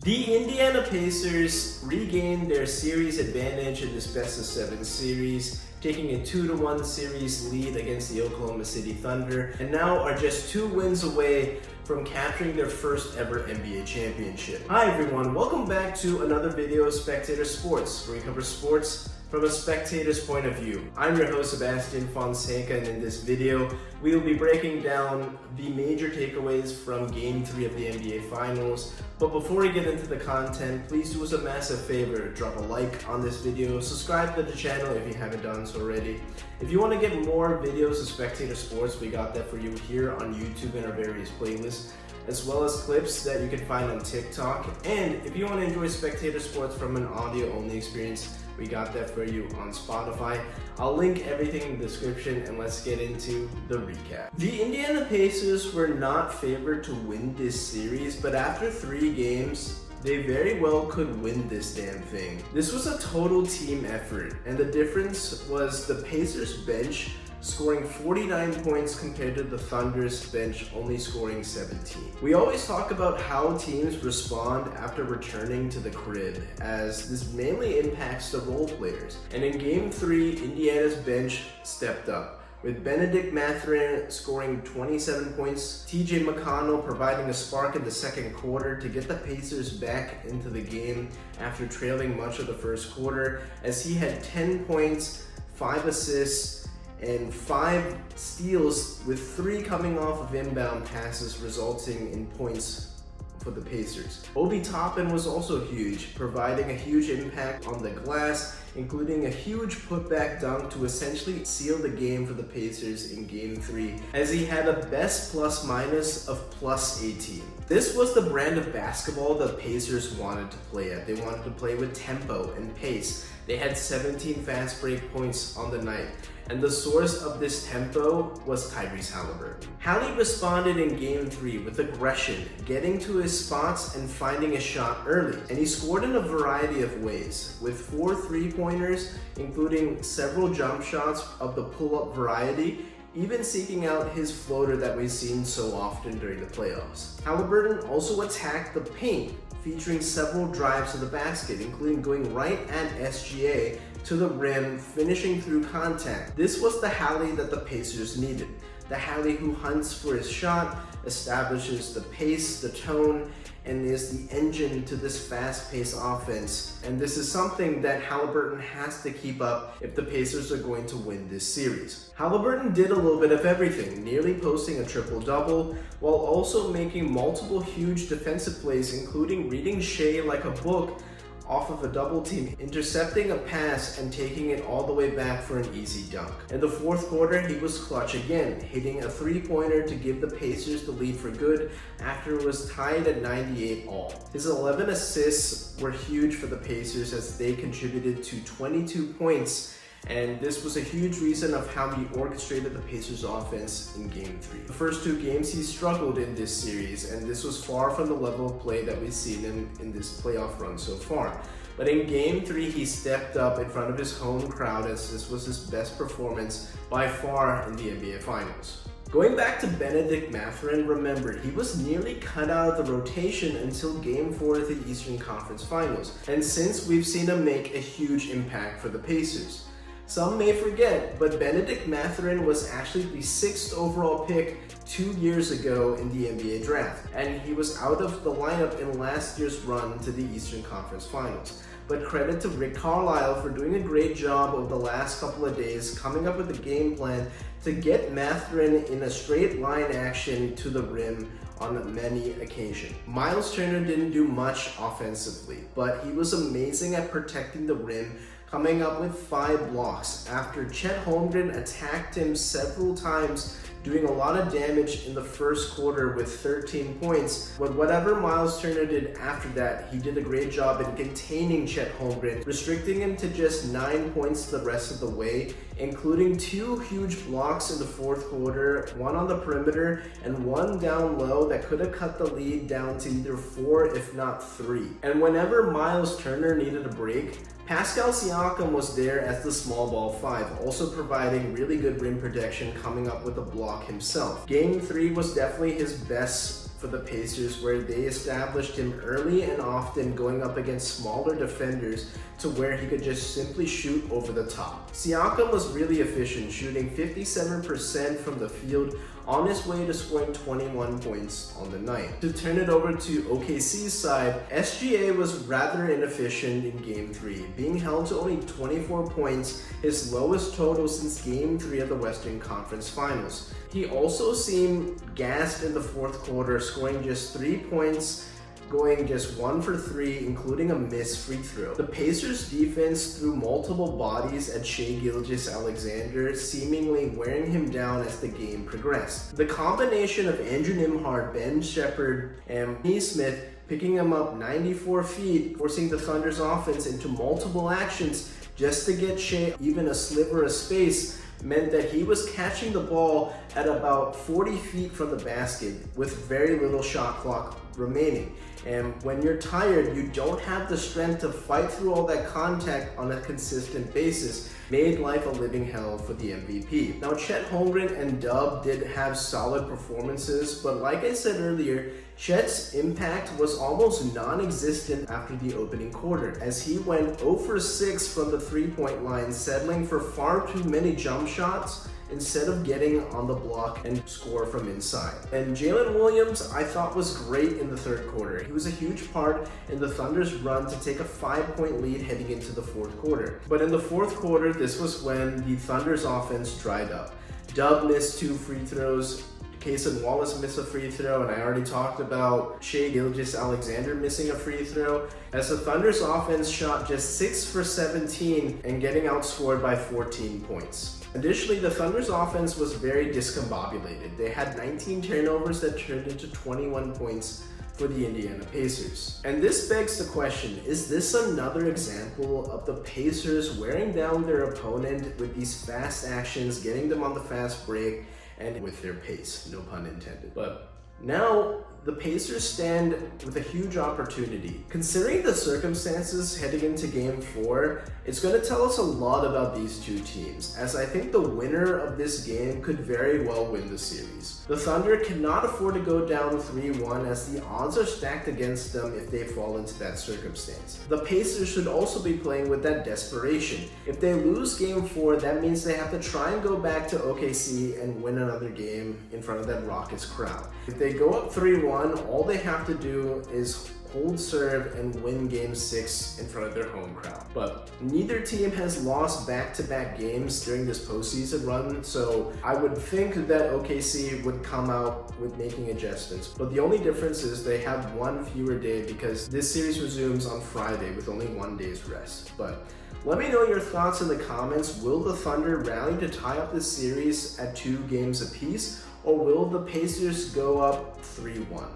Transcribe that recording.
The Indiana Pacers regained their series advantage in this best-of-7 series, taking a 2-1 series lead against the Oklahoma City Thunder, and now are just 2 wins away from capturing their first ever NBA championship. Hi everyone, welcome back to another video of Spectator Sports, where we cover sports from a spectator's point of view. I'm your host Sebastian Fonseca, and in this video, we will be breaking down the major takeaways from Game 3 of the NBA Finals. But before we get into the content, please do us a massive favor, drop a like on this video, subscribe to the channel if you haven't done so already. If you want to get more videos of Spectator Sports, we got that for you here on YouTube and our various playlists, as well as clips that you can find on TikTok. And if you want to enjoy Spectator Sports from an audio-only experience, we got that for you on Spotify. I'll link everything in the description, and let's get into the recap. The Indiana Pacers were not favored to win this series, but after 3 games, they very well could win this damn thing. This was a total team effort, and the difference was the Pacers bench scoring 49 points compared to the Thunder's bench only scoring 17. We always talk about how teams respond after returning to the crib, as this mainly impacts the role players. And in Game 3, Indiana's bench stepped up, with Benedict Mathurin scoring 27 points, TJ McConnell providing a spark in the second quarter to get the Pacers back into the game after trailing much of the first quarter, as he had 10 points, 5 assists, and 5 steals, with 3 coming off of inbound passes, resulting in points for the Pacers. Obi Toppin was also huge, providing a huge impact on the glass, including a huge putback dunk to essentially seal the game for the Pacers in Game 3, as he had a best plus-minus of plus 18. This was the brand of basketball the Pacers wanted to play at. They wanted to play with tempo and pace. They had 17 fast break points on the night, and the source of this tempo was Tyrese Haliburton. Hali responded in Game 3 with aggression, getting to his spots and finding a shot early, and he scored in a variety of ways, with 4 3-pointers, including several jump shots of the pull-up variety, even seeking out his floater that we've seen so often during the playoffs. Haliburton also attacked the paint, featuring several drives to the basket, including going right at SGA to the rim, finishing through contact. This was the Hali that the Pacers needed. The Hali who hunts for his shot, establishes the pace, the tone, and is the engine to this fast-paced offense. And this is something that Haliburton has to keep up if the Pacers are going to win this series. Haliburton did a little bit of everything, nearly posting a triple-double, while also making multiple huge defensive plays, including reading Shai like a book off of a double team, intercepting a pass and taking it all the way back for an easy dunk. In the fourth quarter, he was clutch again, hitting a 3-pointer to give the Pacers the lead for good after it was tied at 98 all. His 11 assists were huge for the Pacers, as they contributed to 22 points, and this was a huge reason of how he orchestrated the Pacers offense in Game 3. The first 2 games he struggled in this series, and this was far from the level of play that we've seen him in this playoff run so far. But in Game 3, he stepped up in front of his home crowd, as this was his best performance by far in the NBA Finals. Going back to Benedict Mathurin, remember, he was nearly cut out of the rotation until Game 4 of the Eastern Conference Finals, and since we've seen him make a huge impact for the Pacers. Some may forget, but Benedict Mathurin was actually the 6th overall pick 2 years ago in the NBA draft, and he was out of the lineup in last year's run to the Eastern Conference Finals. But credit to Rick Carlisle for doing a great job over the last couple of days, coming up with a game plan to get Mathurin in a straight line action to the rim on many occasions. Miles Turner didn't do much offensively, but he was amazing at protecting the rim, coming up with 5 blocks after Chet Holmgren attacked him several times, doing a lot of damage in the first quarter with 13 points. But whatever Miles Turner did after that, he did a great job in containing Chet Holmgren, restricting him to just 9 points the rest of the way, including 2 huge blocks in the fourth quarter, 1 on the perimeter and 1 down low that could have cut the lead down to either 4 if not 3. And whenever Miles Turner needed a break, Pascal Siakam was there as the small ball 5, also providing really good rim protection, coming up with a block himself. Game 3 was definitely his best for the Pacers, where they established him early and often, going up against smaller defenders to where he could just simply shoot over the top. Siakam was really efficient, shooting 57% from the field, on his way to scoring 21 points on the night. To turn it over to OKC's side, SGA was rather inefficient in Game 3, being held to only 24 points, his lowest total since Game 3 of the Western Conference Finals. He also seemed gassed in the fourth quarter, scoring just 3 points, going just 1 for 3, including a missed free throw. The Pacers defense threw multiple bodies at Shai Gilgeous-Alexander, seemingly wearing him down as the game progressed. The combination of Andrew Nembhard, Ben Shepherd, and Smith picking him up 94 feet, forcing the Thunder's offense into multiple actions just to get Shai even a sliver of space, meant that he was catching the ball at about 40 feet from the basket with very little shot clock remaining. And when you're tired, you don't have the strength to fight through all that contact on a consistent basis. Made life a living hell for the MVP. Now, Chet Holmgren and Dub did have solid performances, but like I said earlier, Chet's impact was almost non-existent after the opening quarter, as he went 0 for 6 from the three-point line, settling for far too many jump shots instead of getting on the block and score from inside. And Jalen Williams, I thought, was great in the third quarter. He was a huge part in the Thunder's run to take a 5-point lead heading into the fourth quarter. But in the fourth quarter, this was when the Thunder's offense dried up. Dub missed 2 free throws, Cason Wallace missed a free throw, and I already talked about Shai Gilgeous-Alexander missing a free throw, as the Thunder's offense shot just 6 for 17 and getting outscored by 14 points. Additionally, the Thunder's offense was very discombobulated. They had 19 turnovers that turned into 21 points for the Indiana Pacers. And this begs the question, is this another example of the Pacers wearing down their opponent with these fast actions, getting them on the fast break, and with their pace, no pun intended. But now, the Pacers stand with a huge opportunity. Considering the circumstances heading into Game 4, it's going to tell us a lot about these two teams, as I think the winner of this game could very well win the series. The Thunder cannot afford to go down 3-1, as the odds are stacked against them if they fall into that circumstance. The Pacers should also be playing with that desperation. If they lose Game 4, that means they have to try and go back to OKC and win another game in front of that raucous crowd. If they go up 3-1, all they have to do is hold serve and win Game 6 in front of their home crowd. But neither team has lost back-to-back games during this postseason run, so I would think that OKC would come out with making adjustments. But the only difference is they have one fewer day, because this series resumes on Friday with only 1 day's rest. But let me know your thoughts in the comments. Will the Thunder rally to tie up this series at 2 games apiece, or will the Pacers go up 3-1?